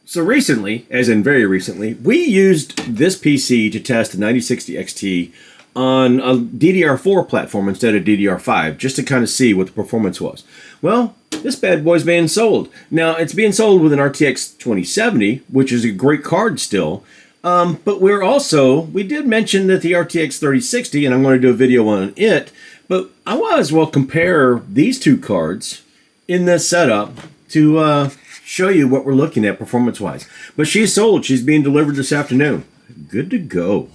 So recently, as in very recently, we used this PC to test the 9060 XT on a DDR4 platform instead of DDR5, just to kind of see what the performance was. Well, this bad boy's being sold. Now, it's being sold with an RTX 2070, which is a great card still. But we did mention that the RTX 3060, and I'm going to do a video on it, but I might as well compare these two cards in this setup to show you what we're looking at performance-wise. But she's sold. She's being delivered this afternoon. Good to go.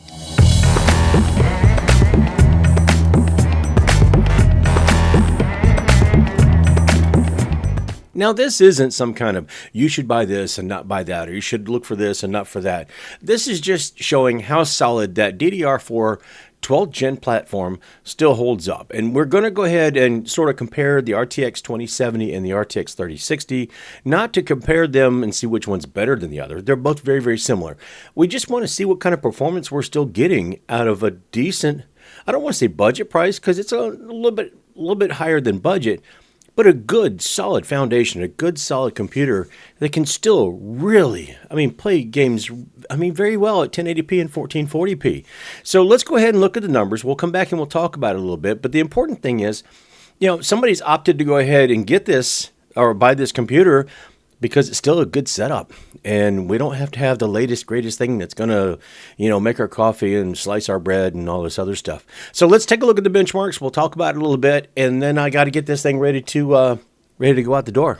Now, this isn't some kind of, you should buy this and not buy that, or you should look for this and not for that. This is just showing how solid that DDR4 12th gen platform still holds up. And we're going to go ahead and sort of compare the RTX 2070 and the RTX 3060, not to compare them and see which one's better than the other. They're both very, very similar. We just want to see what kind of performance we're still getting out of a decent, I don't want to say budget price, because it's a little bit higher than budget, but a good, solid foundation, a good, solid computer that can still really, play games, very well at 1080p and 1440p. So let's go ahead and look at the numbers. We'll come back and we'll talk about it a little bit. But the important thing is, somebody's opted to go ahead and get this or buy this computer because it's still a good setup. And we don't have to have the latest, greatest thing that's going to, make our coffee and slice our bread and all this other stuff. So let's take a look at the benchmarks. We'll talk about it a little bit. And then I got to get this thing ready to go out the door.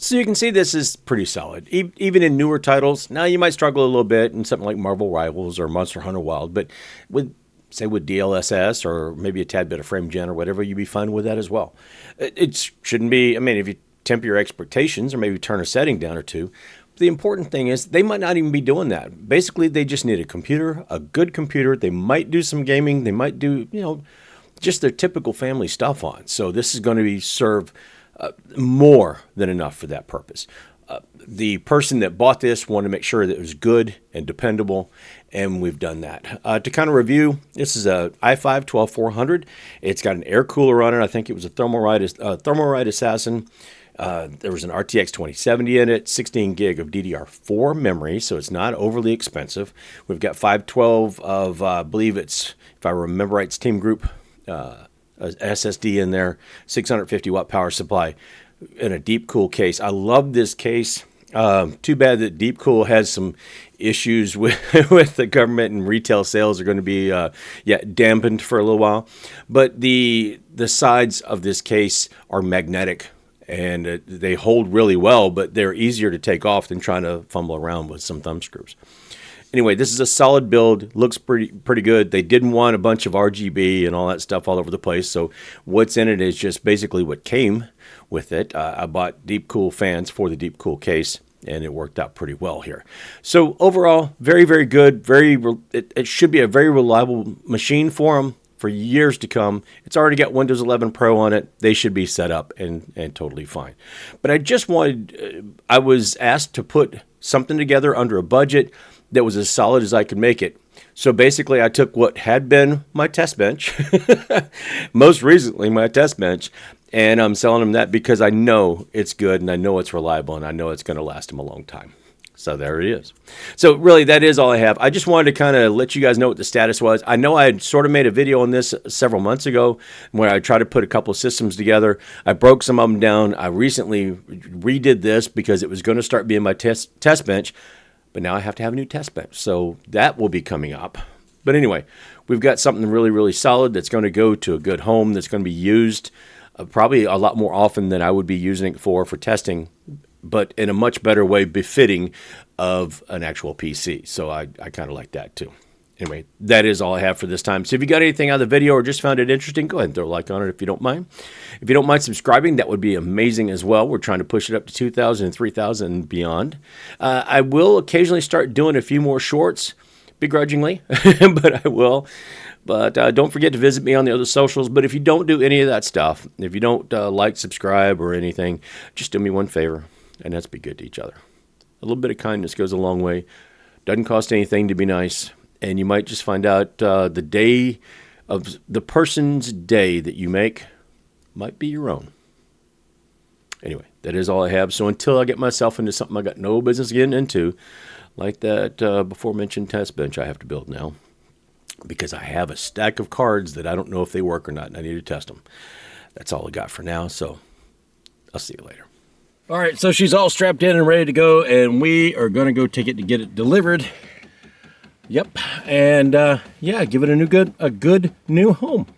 So you can see this is pretty solid, even in newer titles. Now you might struggle a little bit in something like Marvel Rivals or Monster Hunter Wild, but with DLSS or maybe a tad bit of frame gen or whatever, you'd be fine with that as well. It shouldn't be, if you temper your expectations or maybe turn a setting down or two, the important thing is they might not even be doing that. Basically, they just need a computer, a good computer. They might do some gaming. They might do, just their typical family stuff on. So this is going to be serve more than enough for that purpose. The person that bought this wanted to make sure that it was good and dependable, and we've done that. To kind of review, this is a i5 12400. It's got an air cooler on it. I think it was a Thermalright Assassin. There was an RTX 2070 in it, 16 gig of DDR4 memory, so it's not overly expensive. We've got 512 of, I believe it's, if I remember right, it's Team Group SSD in there, 650 watt power supply, in a deep cool case. I love this case. Too bad that Deep Cool has some issues with the government, and retail sales are going to be dampened for a little while. But the sides of this case are magnetic, and they hold really well, but they're easier to take off than trying to fumble around with some thumb screws. Anyway, this is a solid build. Looks pretty good. They didn't want a bunch of RGB and all that stuff all over the place. So what's in it is just basically what came with it. I bought Deep Cool fans for the Deep Cool case, and it worked out pretty well here. So overall, very, very good. It should be a very reliable machine for them for years to come. It's already got Windows 11 Pro on it. They should be set up and totally fine. But I was asked to put something together under a budget that was as solid as I could make it. So basically, I took what had been my test bench, most recently my test bench, and I'm selling them that because I know it's good and I know it's reliable and I know it's going to last them a long time. So there it is. So really, that is all I have. I just wanted to kind of let you guys know what the status was. I know I had sort of made a video on this several months ago where I tried to put a couple of systems together. I broke some of them down. I recently redid this because it was going to start being my test bench, but now I have to have a new test bench. So that will be coming up. But anyway, we've got something really, really solid that's going to go to a good home that's going to be used probably a lot more often than I would be using it for testing, but in a much better way befitting of an actual PC. So I kind of like that too. Anyway, that is all I have for this time. So if you got anything out of the video or just found it interesting, go ahead and throw a like on it if you don't mind. If you don't mind subscribing, that would be amazing as well. We're trying to push it up to 2,000 and 3,000 and beyond. I will occasionally start doing a few more shorts, begrudgingly, but I will. But don't forget to visit me on the other socials. But if you don't do any of that stuff, if you don't like, subscribe, or anything, just do me one favor, and that's be good to each other. A little bit of kindness goes a long way. Doesn't cost anything to be nice. And you might just find out the day of the person's day that you make might be your own. Anyway, that is all I have. So until I get myself into something I got no business getting into, like that before mentioned test bench I have to build now, because I have a stack of cards that I don't know if they work or not, and I need to test them. That's all I got for now, so I'll see you later. All right, so she's all strapped in and ready to go, and we are going to go take it to get it delivered. Yep, and yeah, give it a good new home.